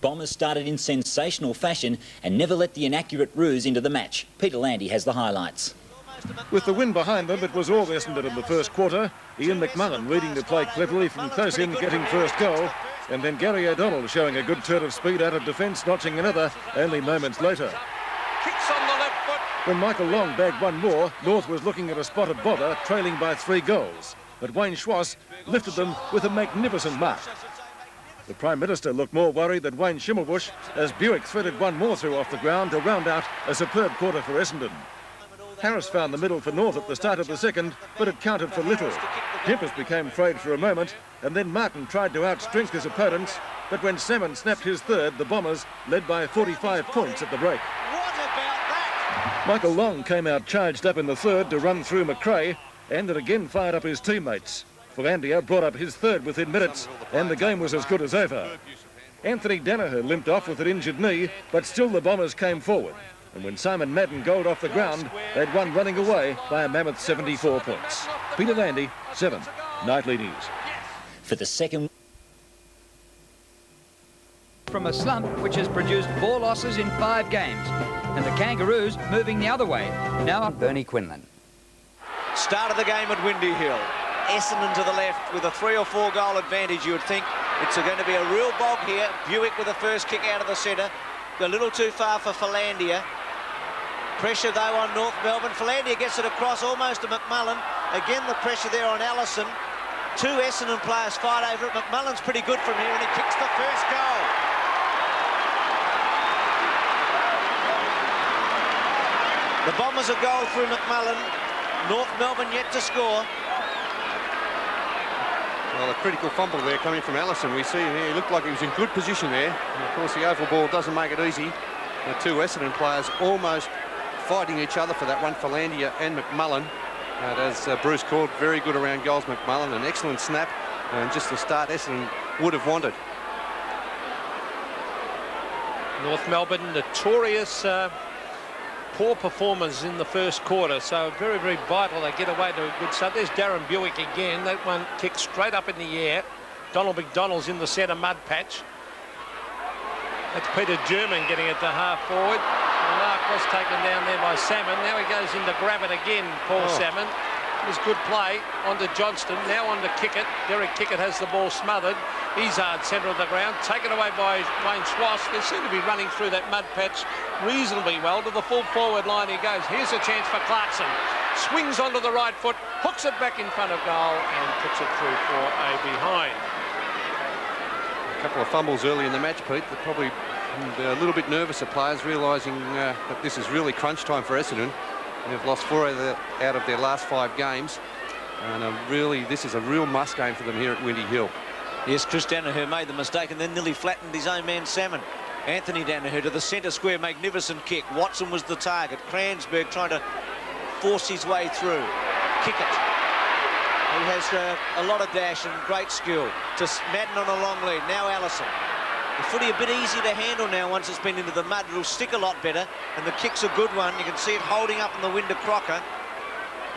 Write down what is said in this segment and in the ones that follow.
Bombers started in sensational fashion and never let the inaccurate ruse into the match. Peter Landy has the highlights. With the wind behind them, it was all Essendon in the first quarter. Ian McMullen reading the play cleverly from close in, getting first goal. And then Gary O'Donnell showing a good turn of speed out of defence, notching another only moments later. Kicks on the left foot. When Michael Long bagged one more, North was looking at a spot of bother, trailing by 3 goals. But Wayne Schwass lifted them with a magnificent mark. The Prime Minister looked more worried than Wayne Schimmelbusch as Buick threaded one more through off the ground to round out a superb quarter for Essendon. Harris found the middle for North at the start of the second, but it counted for little. Kempis became frayed for a moment, and then Martin tried to outstrength his opponents, but when Salmon snapped his third, the Bombers led by 45 points at the break. What about that? Michael Long came out charged up in the third to run through McRae, and it again fired up his teammates. Philandia brought up his third within minutes, and the game was as good as over. Anthony Danaher limped off with an injured knee, but still the Bombers came forward. And when Simon Madden goaled off the ground, they'd won running away by a mammoth 74 points. Peter Landy, 7, Nightly News. For the second... From a slump which has produced 4 losses in 5 games. And the Kangaroos moving the other way. Now up Bernie Quinlan. Start of the game at Windy Hill. Essendon to the left with a 3 or 4 goal advantage. You would think it's going to be a real bog here. Buick with the first kick out of the centre. A little too far for Philandia. Pressure though on North Melbourne. Philandia gets it across almost to McMullen. Again the pressure there on Allison. 2 Essendon players fight over it. McMullen's pretty good from here and he kicks the first goal. The Bombers a goal through McMullen. North Melbourne yet to score. Well, a critical fumble there coming from Allison. We see here he looked like he was in good position there. And of course, the oval ball doesn't make it easy. The 2 Essendon players almost fighting each other for that one, Philandia and McMullen. But as Bruce called, very good around goals, McMullen. An excellent snap and just the start Essendon would have wanted. North Melbourne notorious poor performers in the first quarter, so very, very vital they get away to a good start. There's Darren Buick again. That one kicked straight up in the air. Donald McDonald's in the centre mud patch. That's Peter German getting it to half forward. The mark was taken down there by Salmon. Now he goes in to grab it again, Paul Salmon. It was good play onto Johnston. Now on to Kickett. Derek Kickett has the ball smothered. Izzard centre of the ground. Taken away by Wayne Schwass. They seem to be running through that mud patch reasonably well. To the full forward line he goes. Here's a chance for Clarkson. Swings onto the right foot. Hooks it back in front of goal and puts it through for a behind. A couple of fumbles early in the match, Pete. They're probably a little bit nervous, the players, realising that this is really crunch time for Essendon. They've lost 4 out of their last 5 games. And this is a real must game for them here at Windy Hill. Yes, Chris Danaher made the mistake and then nearly flattened his own man Salmon. Anthony Danaher to the centre square, magnificent kick. Watson was the target. Kransberg trying to force his way through. Kick it. He has a lot of dash and great skill. To Madden on a long lead. Now Allison. The footy a bit easy to handle now once it's been into the mud. It'll stick a lot better. And the kick's a good one. You can see it holding up in the wind to Crocker.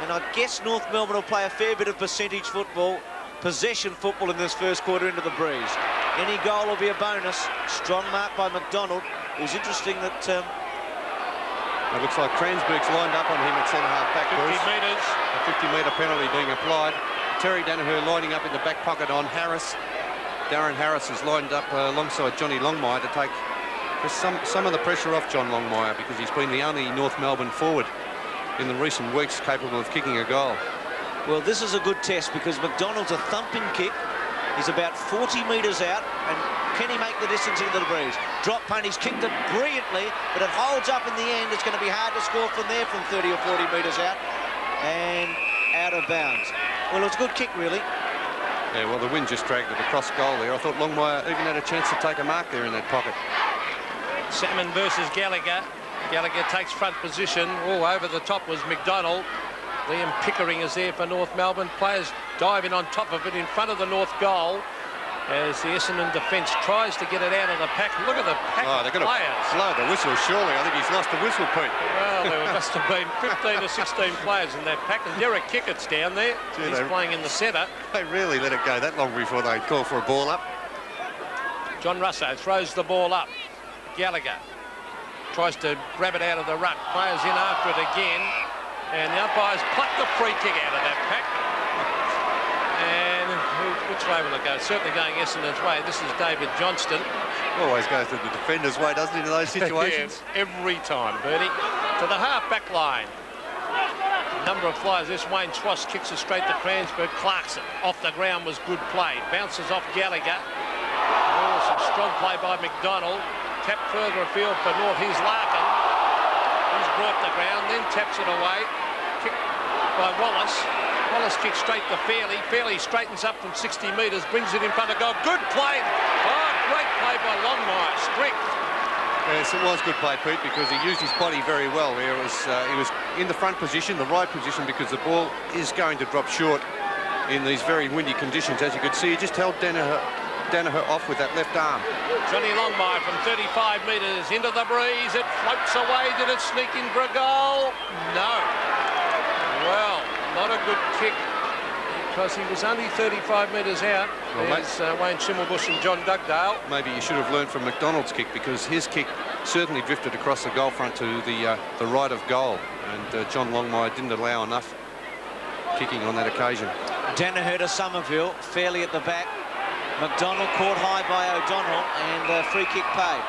And I guess North Melbourne will play a fair bit of percentage football, possession football in this first quarter into the breeze. Any goal will be a bonus. Strong mark by McDonald. It was interesting that... it looks like Kransberg's lined up on him at centre-half back. 50 metres. A 50-metre penalty being applied. Terry Danaher lining up in the back pocket on Harris. Darren Harris is lined up alongside Johnny Longmire to take just some of the pressure off John Longmire, because he's been the only North Melbourne forward in the recent weeks capable of kicking a goal. Well, this is a good test because McDonald's a thumping kick. He's about 40 metres out, and can he make the distance into the breeze? Drop punt, he's kicked it brilliantly, but it holds up in the end. It's going to be hard to score from there from 30 or 40 metres out, and out of bounds. Well, it was a good kick, really. Yeah, well, the wind just dragged it across goal there. I thought Longmire even had a chance to take a mark there in that pocket. Salmon versus Gallagher. Gallagher takes front position. Oh, over the top was McDonald. Liam Pickering is there for North Melbourne. Players diving on top of it in front of the North goal as the Essendon defence tries to get it out of the pack. Look at the pack of they're going players. to blow the whistle, surely. I think he's lost the whistle, Pete. Well, there must have been 15 or 16 players in that pack. And Derek Kickett's down there. He's playing in the centre. They really let it go that long before they call for a ball up. John Russo throws the ball up. Gallagher tries to grab it out of the ruck. Players in after it again. And the umpires plucked the free kick out of that pack. And which way will it go? Certainly going Essendon's way. This is David Johnston. Always goes to the defender's way, doesn't it, in those situations? Yeah, every time, Bernie. To the half-back line. Number of flyers. This Wayne Schwass kicks it straight to Cransburg. Clarkson off the ground was good play. Bounces off Gallagher. Oh, some strong play by McDonald. Tapped further afield for North. Here's Larkin. He's brought the ground, then taps it away. Kicked by Wallace. Wallace kicks straight to Fairley. Fairley straightens up from 60 metres, brings it in front of goal. Good play. Oh, great play by Longmire. Strength. Yes, it was good play, Pete, because he used his body very well there. He was in the front position, the right position, because the ball is going to drop short in these very windy conditions. As you could see, he just held Danaher off with that left arm. Johnny Longmire from 35 metres into the breeze. It floats away. Did it sneak in for a goal? No. Well, not a good kick because he was only 35 metres out. Well, there's Wayne Schimmelbusch and John Dugdale. Maybe you should have learned from McDonald's kick, because his kick certainly drifted across the goal front to the right of goal, and John Longmire didn't allow enough kicking on that occasion. Danaher to Somerville, Fairley at the back. McDonald caught high by O'Donnell, and free kick paid.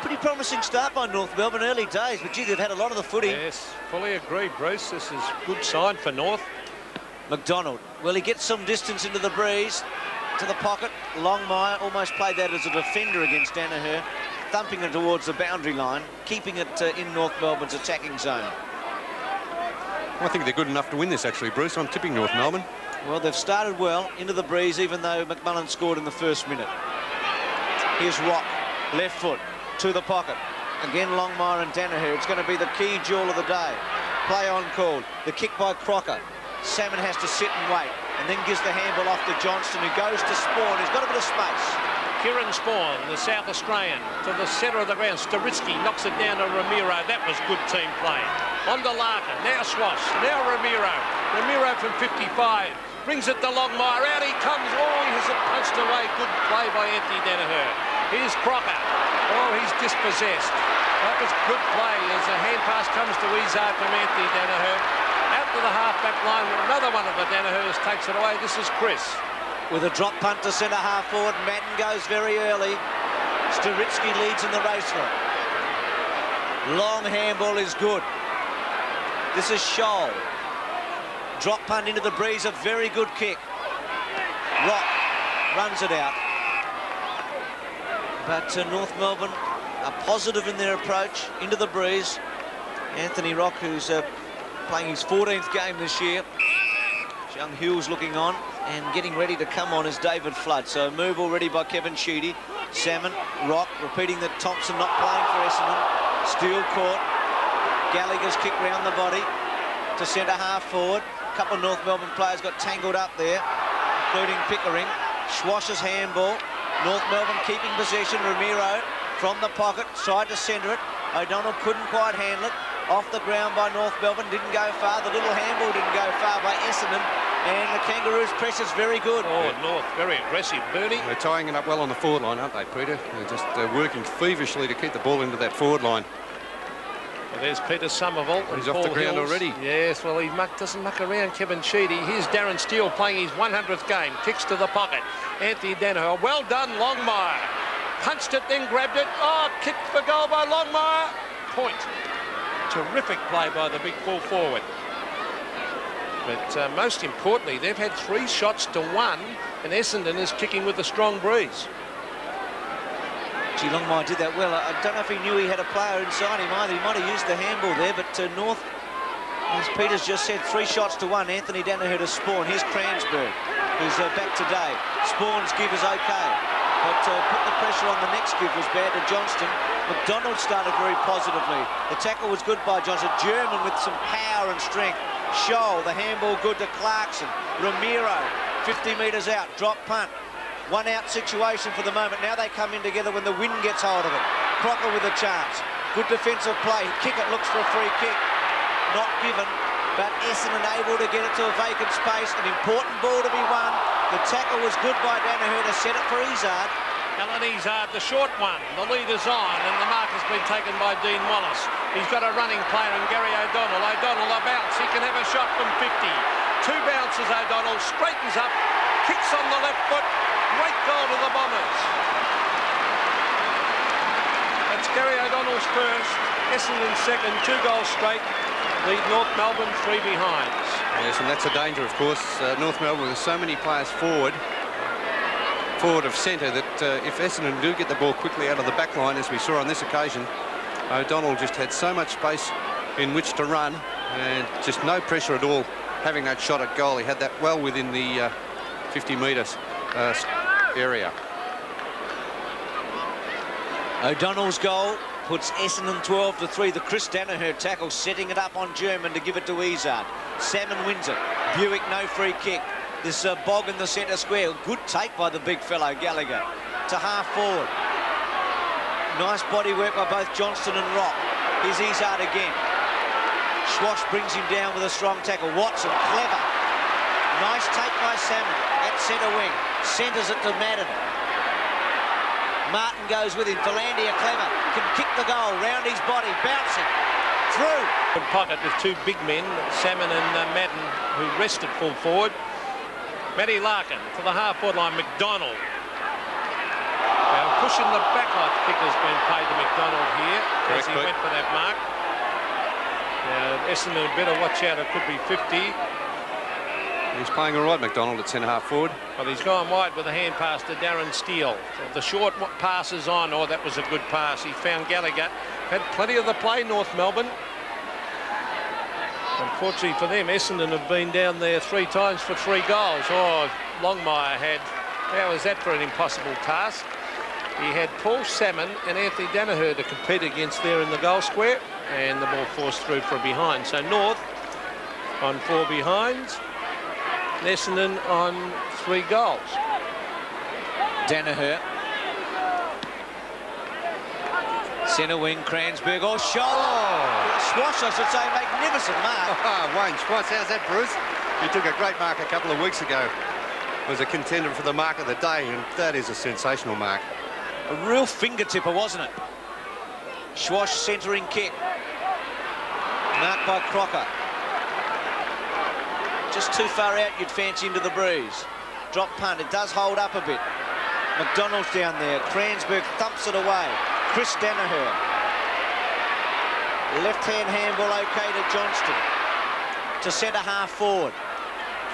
Pretty promising start by North Melbourne, early days, but gee, they've had a lot of the footy. Yes, fully agreed, Bruce. This is good sign for North. McDonald, well, he gets some distance into the breeze, to the pocket. Longmire almost played that as a defender against Danaher, thumping it towards the boundary line, keeping it in North Melbourne's attacking zone. I think they're good enough to win this, actually, Bruce. I'm tipping North Melbourne. Well, they've started well into the breeze, even though McMullen scored in the first minute. Here's Rock, left foot, to the pocket. Again, Longmire and Danaher. It's going to be the key duel of the day. Play on called. The kick by Crocker. Salmon has to sit and wait, and then gives the handball off to Johnston, who goes to Spawn. He's got a bit of space. Kieran Spawn, the South Australian, to the centre of the ground. Staritsky knocks it down to Ramiro. That was good team play. On to Larkin, now Schwass, now Ramiro. Ramiro from 55, brings it to Longmire. Out he comes. Oh, he has it punched away. Good play by Anthony Danaher. Here's Crocker. Oh, he's dispossessed. That was good play as a hand pass comes to Izzard from Anthony Danaher. Out to the half-back line. Another one of the Danahers takes it away. This is Chris. With a drop punt to centre half forward. Madden goes very early. Staritsky leads in the race for it. Long handball is good. This is Scholl. Drop punt into the breeze. A very good kick. Rock runs it out. But North Melbourne are positive in their approach into the breeze. Anthony Rock, who's playing his 14th game this year. Young Hughes looking on, and getting ready to come on is David Flood. So a move already by Kevin Sheedy. Salmon, Rock, repeating that Thompson not playing for Essendon. Steele caught. Gallagher's kick round the body to centre half forward. A couple of North Melbourne players got tangled up there, including Pickering. Schwass's handball. North Melbourne keeping possession. Ramiro from the pocket, tried to centre it. O'Donnell couldn't quite handle it. Off the ground by North Melbourne, didn't go far. The little handball didn't go far by Essendon. And the Kangaroos' press is very good. Oh, North, very aggressive, Bernie. They're tying it up well on the forward line, aren't they, Peter? They're just working feverishly to keep the ball into that forward line. Well, there's Peter Somerville. He's off the ground already. Yes, well, he doesn't muck around, Kevin Sheedy. Here's Darren Steele playing his 100th game. Kicks to the pocket. Anthony Danaher. Well done, Longmire. Punched it, then grabbed it. Oh, kicked for goal by Longmire. Point. Terrific play by the big full forward. But most importantly, they've had 3 shots to 1, and Essendon is kicking with a strong breeze. Gee, Longmire did that well. I don't know if he knew he had a player inside him either. He might have used the handball there, but North, as Peter's just said, 3 shots to 1. Anthony Danaher to Spawn. Here's Cransburg, who's back today. Spawn's give is okay, but put the pressure on the next give was bad to Johnston. McDonald started very positively. The tackle was good by Johnston. German with some power and strength. Scholl, the handball good to Clarkson. Ramiro, 50 metres out, drop punt. 1 out situation for the moment. Now they come in together when the wind gets hold of it. Crocker with a chance. Good defensive play. Kick it, looks for a free kick. Not given, but Essendon able to get it to a vacant space. An important ball to be won. The tackle was good by Danaher to set it for Izzard. Alan Izard, the short one. The lead is on, and the mark has been taken by Dean Wallace. He's got a running player in Gary O'Donnell. O'Donnell a bounce. He can have a shot from 50. 2 bounces, O'Donnell straightens up, kicks on the left foot. Great goal to the Bombers. That's Gary O'Donnell's first, Essendon second, 2 goals straight. Lead North Melbourne 3 behinds. Yes, and that's a danger, of course. North Melbourne with so many players forward of centre that if Essendon do get the ball quickly out of the back line, as we saw on this occasion, O'Donnell just had so much space in which to run and just no pressure at all having that shot at goal. He had that well within the 50 metres area. O'Donnell's goal puts Essendon 12-3. The Chris Danaher tackle, setting it up on German to give it to Izard. Salmon wins it. Buick, no free kick. There's a bog in the centre square. Good take by the big fellow, Gallagher. To half forward. Nice body work by both Johnston and Rock. Here's Izard again. Schwash brings him down with a strong tackle. Watson, clever. Nice take by Salmon at centre wing. Centres it to Madden. Martin goes with him. Philandia, clever. Can kick the goal. Round his body. Bouncing. Through. Good pocket with 2 big men, Salmon and Madden, who rested full forward. Matty Larkin to the half-forward line. McDonald. Pushing the back off kick has been paid to McDonald here as he went for that mark. Essendon better watch out. It could be 50. He's playing all right, McDonald, at centre-half forward. Well, he's gone wide with a hand pass to Darren Steele. The short passes on. Oh, that was a good pass. He found Gallagher. Had plenty of the play, North Melbourne. Unfortunately for them, Essendon have been down there 3 times for 3 goals. Oh, Longmire had... How was that for an impossible task? He had Paul Salmon and Anthony Danaher to compete against there in the goal square, and the ball forced through for a behind. So North on 4 behinds, and Essendon on 3 goals. Danaher. Centre wing, Kransberg. Oh, shot! Schwash, I should say, magnificent mark. Wayne Schwass, how's that, Bruce? He took a great mark a couple of weeks ago. Was a contender for the mark of the day, and that is a sensational mark. A real finger-tipper, wasn't it? Schwash centering kick. Marked by Crocker. Just too far out, you'd fancy, into the breeze. Drop punt. It does hold up a bit. McDonald's down there. Kransberg thumps it away. Chris Danaher. Left-hand handball okay to Johnston. To centre half forward.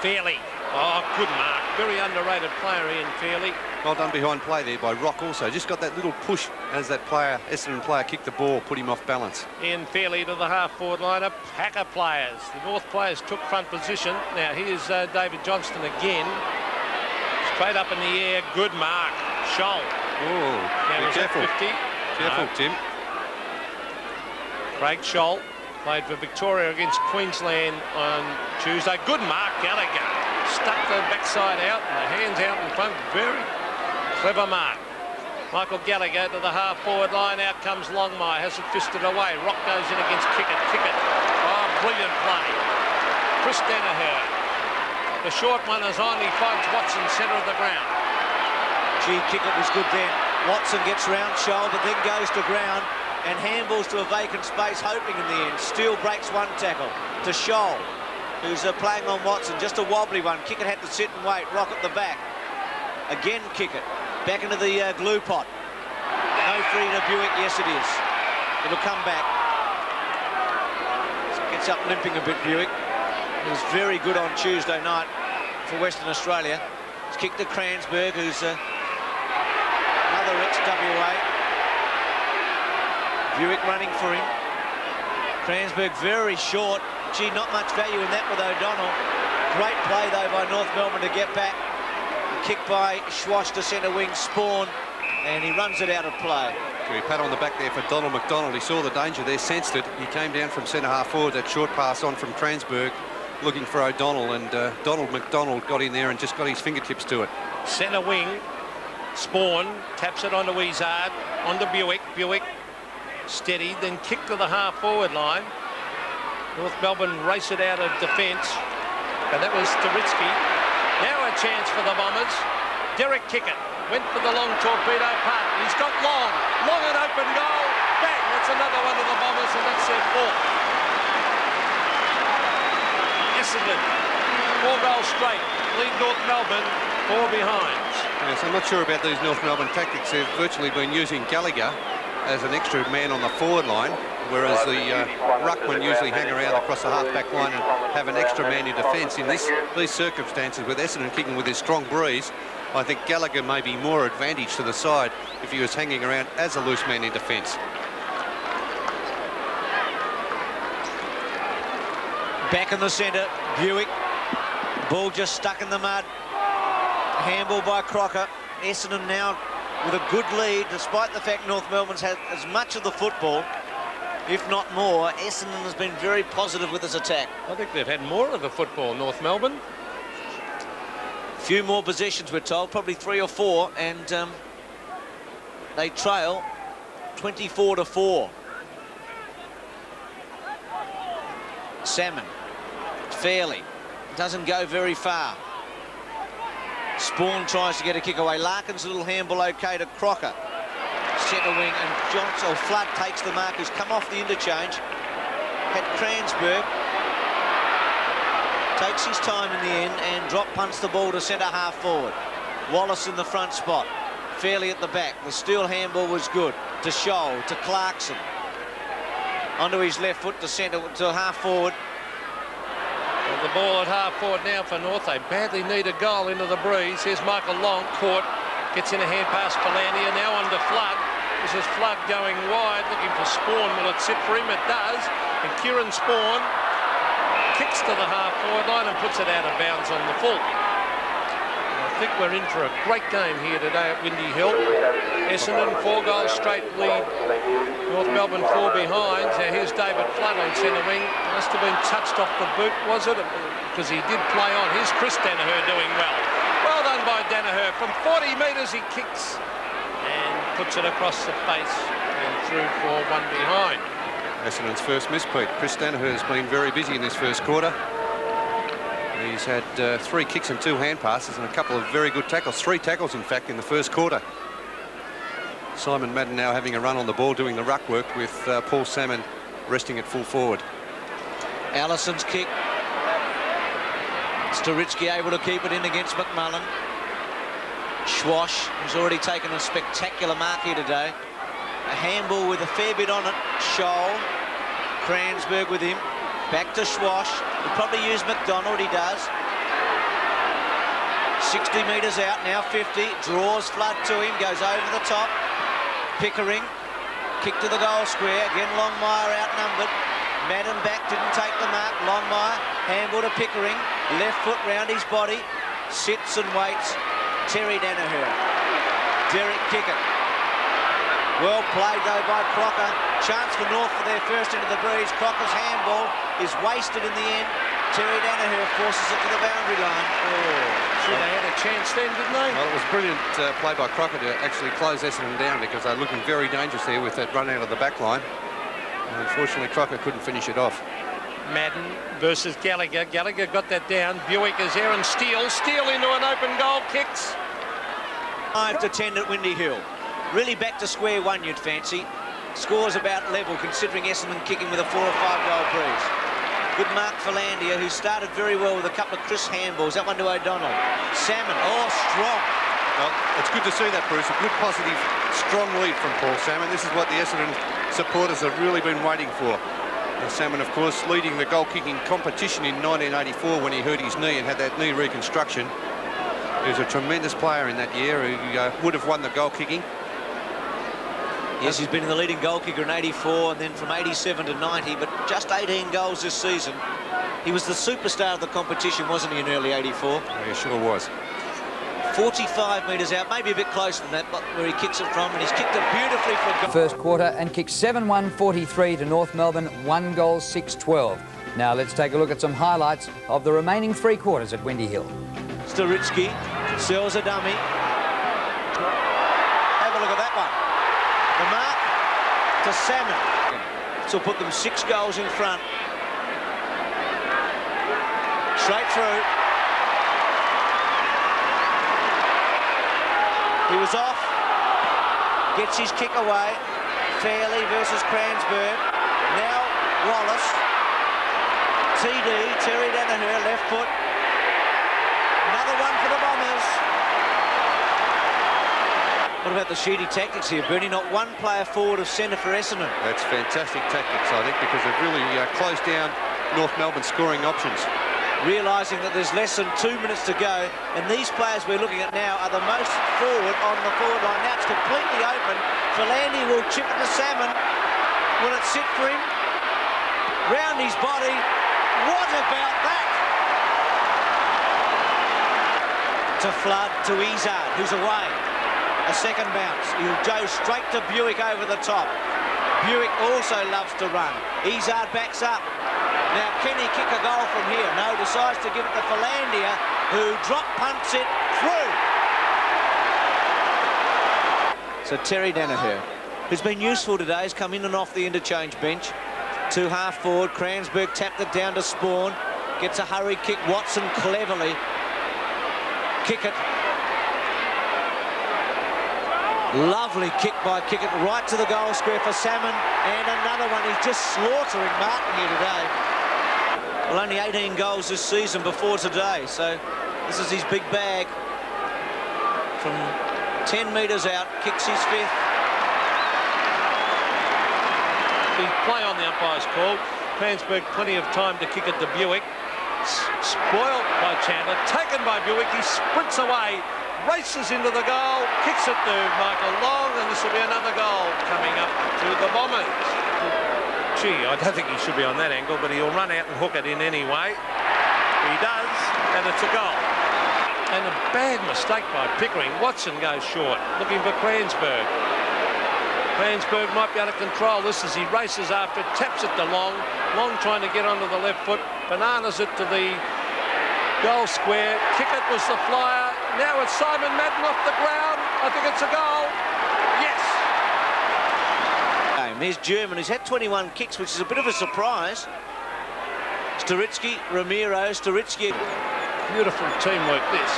Fairley. Oh, good mark. Very underrated player, Ian Fairley. Well done behind play there by Rock also. Just got that little push as that player, Essendon player, kicked the ball, put him off balance. Ian Fairley to the half-forward line. A pack of players. The North players took front position. Now, here's David Johnston again. Straight up in the air. Good mark. Scholl. Oh, be careful. 50? Careful, No. Tim. Craig Scholl played for Victoria against Queensland on Tuesday. Good mark, Gallagher. Stuck the backside out and the hands out in front. Very clever mark. Michael Gallagher to the half-forward line. Out comes Longmire. Has it fisted away. Rock goes in against Kickett. Kickett. Oh, brilliant play. Chris Danaher. The short one is on. He finds Watson centre of the ground. Gee, Kickett was good then. Watson gets round Scholl, but then goes to ground and handballs to a vacant space, hoping in the end. Steele breaks one tackle to Scholl, who's playing on Watson. Just a wobbly one. Kickett had to sit and wait. Rock at the back. Again, Kickett. Back into the glue pot. No free to Buick. Yes, it is. It'll come back. Gets up limping a bit, Buick. He was very good on Tuesday night for Western Australia. It's kicked to Kransberg, who's another ex-WA. Buick running for him. Kransberg very short. Gee, not much value in that with O'Donnell. Great play, though, by North Melbourne to get back. Kick by Schwash to centre wing, Spawn, and he runs it out of play. A pat on the back there for Donald McDonald. He saw the danger there, sensed it. He came down from centre half forward. That short pass on from Kransberg, looking for O'Donnell, and Donald McDonald got in there and just got his fingertips to it. Centre wing, Spawn taps it onto Izard, onto Buick. Buick steady, then kick to the half-forward line. North Melbourne race it out of defence, and that was Taritsky. Now a chance for the Bombers. Derek Kickett Went for the long torpedo putt. He's got long and open goal. Bang, that's another one of the Bombers, and that's their fourth. Essendon, 4 goals straight. Lead North Melbourne, 4 behind. Yes, I'm not sure about these North Melbourne tactics. They've virtually been using Gallagher as an extra man on the forward line, whereas the ruckmen usually hang around across the half-back line and have an extra man in defence. In these circumstances, with Essendon kicking with his strong breeze, I think Gallagher may be more advantage to the side if he was hanging around as a loose man in defence. Back in the centre, Buick. Ball just stuck in the mud. Handball by Crocker. Essendon now with a good lead, despite the fact North Melbourne's had as much of the football, if not more. Essendon has been very positive with his attack. I think they've had more of the football, North Melbourne. A few more possessions, we're told, probably 3 or 4, and they trail 24-4. Salmon, Fairley, doesn't go very far. Spawn tries to get a kick away. Larkin's little handball okay to Crocker. Centre wing, and Johnson, or Flood takes the mark, who's come off the interchange. Had Kransberg. Takes his time in the end and drop punts the ball to centre half forward. Wallace in the front spot. Fairley at the back. The steel handball was good. To Scholl, to Clarkson. Onto his left foot to centre, to half forward. Well, the ball at half forward now for North. They badly need a goal into the breeze. Here's Michael Long, caught. Gets in a hand pass for Landia. Now under Flood. This is Flood going wide, looking for Spawn. Will it sit for him? It does. And Kieran Spawn kicks to the half-forward line and puts it out of bounds on the full. I think we're in for a great game here today at Windy Hill. Essendon, 4 goals straight lead. North Melbourne 4 behind. Now here's David Flood on centre wing. Must have been touched off the boot, was it? Because he did play on. Here's Chris Danaher doing well. Well done by Danaher. From 40 metres he kicks and puts it across the face and through for 1 behind. Essendon's first miss, Pete. Chris Danaher has been very busy in this first quarter. He's had 3 kicks and 2 hand passes and a couple of very good tackles. 3 tackles, in fact, in the first quarter. Simon Madden now having a run on the ball, doing the ruck work, with Paul Salmon resting at full forward. Allison's kick. Sturitsky able to keep it in against McMullen. Schwash, who's already taken a spectacular mark here today. A handball with a fair bit on it. Scholl. Kransberg with him. Back to Schwash. He'll probably use McDonald, he does. 60 metres out, now 50. Draws Flood to him, goes over the top. Pickering. Kick to the goal square. Again, Longmire outnumbered. Madden back, didn't take the mark. Longmire, handball to Pickering. Left foot round his body. Sits and waits. Terry Danaher. Derek Kickett. Well played though by Crocker. Chance for North for their first into the breeze. Crocker's handball is wasted in the end. Terry Danaher forces it to the boundary line. Sure, they had a chance then, didn't they? Well, it was brilliant play by Crocker to actually close Essendon down, because they're looking very dangerous there with that run out of the back line. And unfortunately, Crocker couldn't finish it off. Madden versus Gallagher. Gallagher got that down. Buick is there and Steele. Steele into an open goal. Kicks. 5-10 at Windy Hill. Really back to square one, you'd fancy. Scores about level, considering Essendon kicking with a 4 or 5 goal breeze. Good mark for Landia, who started very well with a couple of crisp handballs. That one to O'Donnell. Salmon, oh, strong. Well, it's good to see that, Bruce. A good, positive, strong lead from Paul Salmon. This is what the Essendon supporters have really been waiting for. And Salmon, of course, leading the goal-kicking competition in 1984 when he hurt his knee and had that knee reconstruction. He was a tremendous player in that year who would have won the goal-kicking. Yes, he's been the leading goal kicker in 84 and then from 87 to 90, but just 18 goals this season. He was the superstar of the competition, wasn't he, in early 84? Oh, he sure was. 45 metres out, maybe a bit closer than that, but where he kicks it from, and he's kicked it beautifully for a goal. First quarter and kicked 7-1-43 to North Melbourne, 1 goal, 6-12. Now let's take a look at some highlights of the remaining 3 quarters at Windy Hill. Sturitsky sells a dummy. Have a look at that one. The mark to Salmon. This will put them 6 goals in front. Straight through. He was off. Gets his kick away. Fairley versus Cransburg. Now Wallace. TD, Terry Danaher, left foot. Another one for the Bombers. What about the Sheedy tactics here, Bernie? Not one player forward of centre for Essendon. That's fantastic tactics, I think, because they've really closed down North Melbourne's scoring options. Realising that there's less than 2 minutes to go, and these players we're looking at now are the most forward on the forward line. Now it's completely open. Philandy will chip it to Salmon. Will it sit for him? Round his body. What about that? To Flood, to Izzard, who's away. A second bounce. He'll go straight to Buick over the top. Buick also loves to run. Izzard backs up. Now, can he kick a goal from here? No, decides to give it to Philandia, who drop punts it through. So Terry Danaher, who's been useful today, has come in and off the interchange bench. To half forward, Cransburg tapped it down to Spawn. Gets a hurry kick, Watson cleverly. Kick it. Lovely kick by Kickett, right to the goal square for Salmon. And another one. He's just slaughtering Martin here today. Well, only 18 goals this season before today, so this is his big bag. From 10 metres out, kicks his fifth. The play on the umpire's call. Cransburg plenty of time to kick it to Buick. Spoiled by Chandler, taken by Buick. He sprints away, races into the goal, kicks it to Michael Long, and this will be another goal coming up to the Bombers. Gee, I don't think he should be on that angle, but he'll run out and hook it in anyway. He does, and it's a goal. And a bad mistake by Pickering. Watson goes short, looking for Cransburg. Cransburg might be able to control this as he races after it, taps it to Long. Long trying to get onto the left foot, bananas it to the goal square. Kickett was the flyer. Now it's Simon Madden off the ground. I think it's a goal. Yes. There's German, who's had 21 kicks, which is a bit of a surprise. Storitsky, Ramiro, Storitsky. Beautiful teamwork this.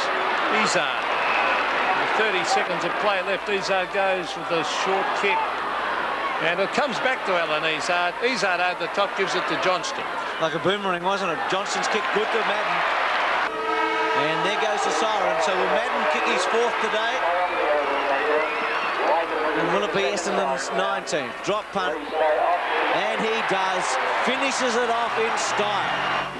Izzard. 30 seconds of play left. Izzard goes with a short kick. And it comes back to Alan Izzard. Izzard over the top, gives it to Johnston. Like a boomerang, wasn't it? Johnston's kick good to Madden. And there goes the siren. So will Madden kick his fourth today? And will it be Essendon's 19th? Drop punt. And he does. Finishes it off in style.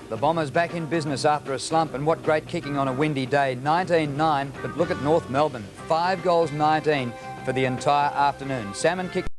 The Bombers back in business after a slump, and what great kicking on a windy day. 19-9, but look at North Melbourne. 5 goals, 19 for the entire afternoon. Salmon kicked